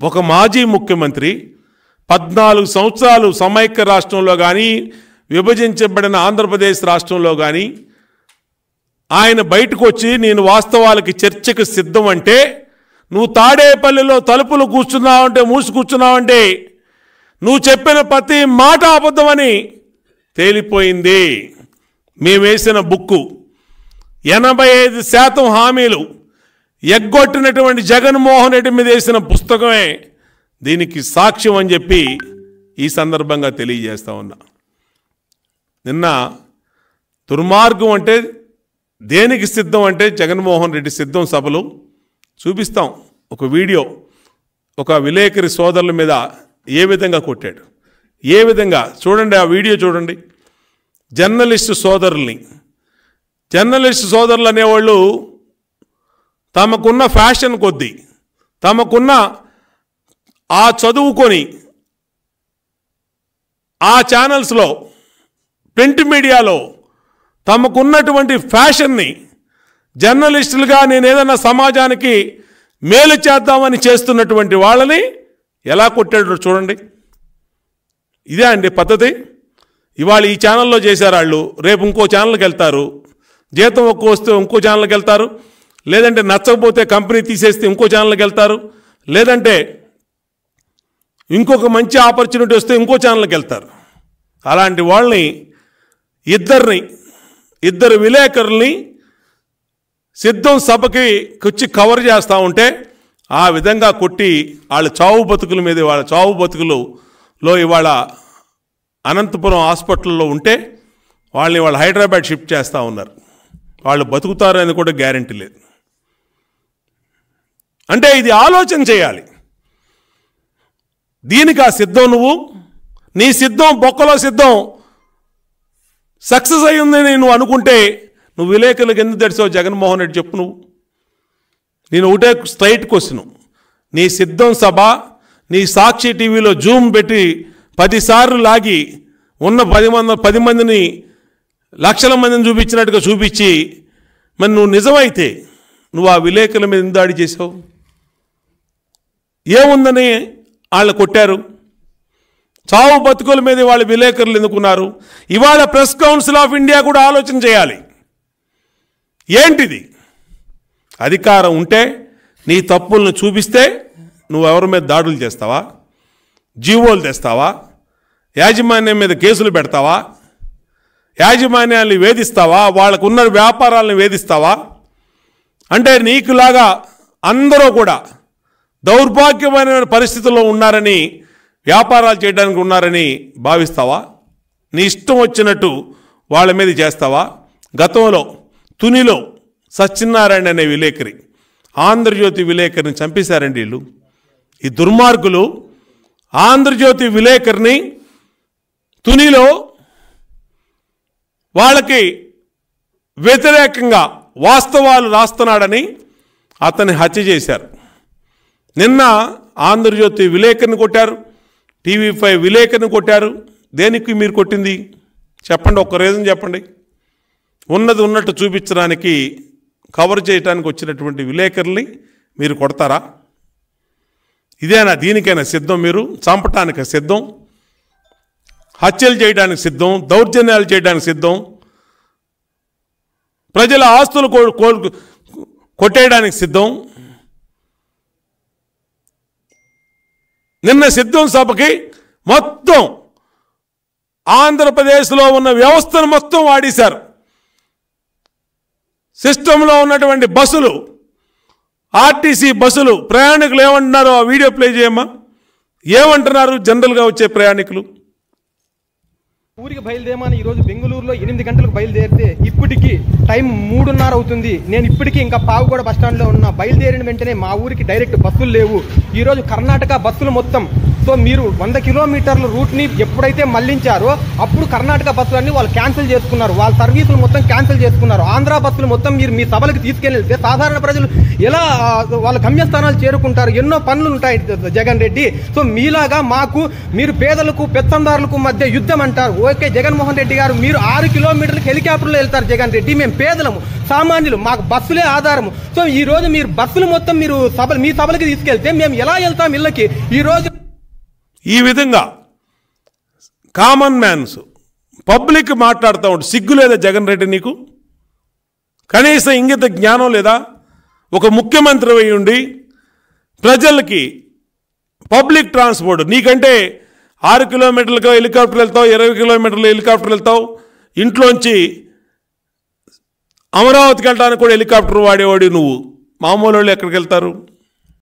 ఒక మాజీ ముఖ్యమంత్రి 14 సంవత్సరాలు సమైక్య రాష్ట్రంలో కానీ విభజించబడిన ఆంధ్రప్రదేశ్ రాష్ట్రంలో కానీ ఆయన బయటకు వచ్చి నేను వాస్తవాలకి చర్చకు సిద్ధం అంటే నువ్వు తాడేపల్లిలో తలుపులు కూర్చున్నావంటే మూసి కూర్చున్నావంటే నువ్వు చెప్పిన ప్రతి మాట అబద్ధమని తేలిపోయింది. మేము వేసిన బుక్కు 85% హామీలు ఎగ్గొట్టినటువంటి జగన్మోహన్ రెడ్డి మీద వేసిన పుస్తకమే దీనికి సాక్ష్యం అని చెప్పి ఈ సందర్భంగా తెలియజేస్తా ఉన్నా. నిన్న దుర్మార్గం అంటే దేనికి సిద్ధం అంటే జగన్మోహన్ రెడ్డి సిద్ధం సభలు చూపిస్తాం. ఒక వీడియో ఒక విలేకరి సోదరుల మీద ఏ విధంగా కొట్టాడు, ఏ విధంగా చూడండి, ఆ వీడియో చూడండి. జర్నలిస్టు సోదరులు అనేవాళ్ళు తమకున్న ఫ్యాషన్ కొద్దీ తమకున్న ఆ చదువుకొని ఆ ఛానల్స్లో ప్రింట్ మీడియాలో తమకున్నటువంటి ఫ్యాషన్ని జర్నలిస్టులుగా నేను ఏదైనా సమాజానికి మేలు చేద్దామని చేస్తున్నటువంటి వాళ్ళని ఎలా కొట్టాడు చూడండి. ఇదే అండి పద్ధతి. ఇవాళ ఈ ఛానల్లో చేశారు వాళ్ళు, రేపు ఇంకో ఛానల్కి వెళ్తారు, జీతం ఒక్క వస్తే ఇంకో ఛానల్కి వెళ్తారు, లేదంటే నచ్చకపోతే కంపెనీ తీసేస్తే ఇంకో ఛానల్కి వెళ్తారు, లేదంటే ఇంకొక మంచి ఆపర్చునిటీ వస్తే ఇంకో ఛానల్కి వెళ్తారు. అలాంటి వాళ్ళని ఇద్దరు విలేకరుల్ని సిద్ధం సభకి వచ్చి కవర్ చేస్తూ ఉంటే ఆ విధంగా కొట్టి వాళ్ళ చావు బతుకుల మీద వాళ్ళ చావు బతుకులలో ఇవాళ అనంతపురం హాస్పిటల్లో ఉంటే వాళ్ళని వాళ్ళు హైదరాబాద్ షిఫ్ట్ చేస్తూ ఉన్నారు. వాళ్ళు బతుకుతారని కూడా గ్యారంటీ లేదు. అంటే ఇది ఆలోచన చేయాలి. దీనికి ఆ సిద్ధం నువ్వు నీ సిద్ధం బొక్కలో సిద్ధం సక్సెస్ అయ్యిందని నువ్వు అనుకుంటే నువ్వు విలేకరులకు ఎందుకు తెడిచావు జగన్మోహన్ రెడ్డి చెప్పు. నువ్వు నేను ఒకటే స్ట్రైట్ క్వశ్చన్, నీ సిద్ధం సభ నీ సాక్షి టీవీలో జూమ్ పెట్టి 10 సార్లు లాగి ఉన్న 10 మందిని లక్షల మందిని చూపించినట్టుగా చూపించి మరి నువ్వు నిజమైతే నువ్వు ఆ విలేకరుల మీద ఎందుకు దాడి చేసావు? ఏముందని వాళ్ళు కొట్టారు? చావు బతుకుల మీద వాళ్ళ విలేకరులు ఎందుకున్నారు? ఇవాళ ప్రెస్ కౌన్సిల్ ఆఫ్ ఇండియా కూడా ఆలోచన చేయాలి. ఏంటిది? అధికారం ఉంటే నీ తప్పులను చూపిస్తే నువ్వు ఎవరి మీద దాడులు చేస్తావా? జీవోలు తెస్తావా? యాజమాన్యం మీద కేసులు పెడతావా? యాజమాన్యాన్ని వేధిస్తావా? వాళ్ళకున్న వ్యాపారాలను వేధిస్తావా? అంటే నీకులాగా అందరూ కూడా దౌర్భాగ్యమైన పరిస్థితుల్లో ఉన్నారని, వ్యాపారాలు చేయడానికి ఉన్నారని భావిస్తావా? నీ ఇష్టం వచ్చినట్టు వాళ్ళ మీద చేస్తావా? గతంలో తునిలో సత్యనారాయణ అనే విలేకరి, ఆంధ్రజ్యోతి విలేకరిని చంపేశారండి వీళ్ళు. ఈ దుర్మార్గులు ఆంధ్రజ్యోతి విలేకరిని తునిలో వాళ్ళకి వ్యతిరేకంగా వాస్తవాలు రాస్తున్నాడని అతన్ని హత్య చేశారు. నిన్న ఆంధ్రజ్యోతి విలేకరిని కొట్టారు, TV5 విలేకరిని కొట్టారు. దేనికి మీరు కొట్టింది చెప్పండి, ఒక్క రీజన్ చెప్పండి. ఉన్నది ఉన్నట్టు చూపించడానికి కవర్ చేయడానికి వచ్చినటువంటి విలేకరుల్ని మీరు కొడతారా? ఇదేనా? దీనికైనా సిద్ధం? మీరు చంపటానికి సిద్ధం, హత్యలు చేయడానికి సిద్ధం, దౌర్జన్యాలు చేయడానికి సిద్ధం, ప్రజల ఆస్తులు కొట్టేయడానికి సిద్ధం. నిన్న సిద్ధం సభకి మొత్తం ఆంధ్రప్రదేశ్లో ఉన్న వ్యవస్థను మొత్తం వాడేశారు. సిస్టంలో ఉన్నటువంటి బస్సులు, ఆర్టీసీ బస్సులు, ప్రయాణికులు ఏమంటున్నారో ఆ వీడియో ప్లే చేయమ్మా. ఏమంటున్నారు జనరల్గా వచ్చే ప్రయాణికులు? ఊరికి బయలుదేరమని ఈరోజు బెంగళూరులో 8 గంటలకు బయలుదేరితే ఇప్పటికీ టైం 3:30 అవుతుంది. నేను ఇప్పటికీ ఇంకా పావుగూడ బస్టాండ్లో ఉన్నా. బయలుదేరిన వెంటనే మా ఊరికి డైరెక్ట్ బస్సులు లేవు. ఈరోజు కర్ణాటక బస్సులు మొత్తం, సో మీరు 100 కిలోమీటర్ల రూట్ని ఎప్పుడైతే మళ్లించారో అప్పుడు కర్ణాటక బస్సులన్నీ వాళ్ళు క్యాన్సిల్ చేసుకున్నారు. వాళ్ళ సర్వీసులు మొత్తం క్యాన్సిల్ చేసుకున్నారు. ఆంధ్ర బస్సులు మొత్తం మీరు మీ సభలకు తీసుకెళ్తే సాధారణ ప్రజలు ఎలా వాళ్ళ గమ్యస్థానాలు చేరుకుంటారు? ఎన్నో పనులు ఉంటాయి జగన్ రెడ్డి. సో మీలాగా మాకు మీరు పేదలకు పెత్తందారులకు మధ్య యుద్ధం అంటారు. ఓకే జగన్మోహన్ రెడ్డి గారు, మీరు 6 కిలోమీటర్లకు హెలికాప్టర్లో వెళ్తారు జగన్ రెడ్డి, మేము పేదలము. సామాన్యులు, మాకు బస్సులే ఆధారము. సో ఈ రోజు మీరు బస్సులు మొత్తం మీరు మీ సభలకి తీసుకెళ్తే మేము ఎలా వెళ్తాం ఇళ్ళకి? ఈ రోజు ఈ విధంగా కామన్ మ్యాన్స్ పబ్లిక్ మాట్లాడుతూ ఉంటే సిగ్గు లేదా జగన్ రెడ్డి? నీకు కనీసం ఇంగిత జ్ఞానం లేదా? ఒక ముఖ్యమంత్రి అయి ఉండి ప్రజలకి పబ్లిక్ ట్రాన్స్పోర్ట్, నీకంటే 6 కిలోమీటర్లకు హెలికాప్టర్ వెళ్తావు, 20 కిలోమీటర్లు హెలికాప్టర్ వెళ్తావు, ఇంట్లోంచి అమరావతికి వెళ్ళడానికి కూడా హెలికాప్టర్ వాడేవాడు నువ్వు. మామూలు వాళ్ళు ఎక్కడికి వెళ్తారు?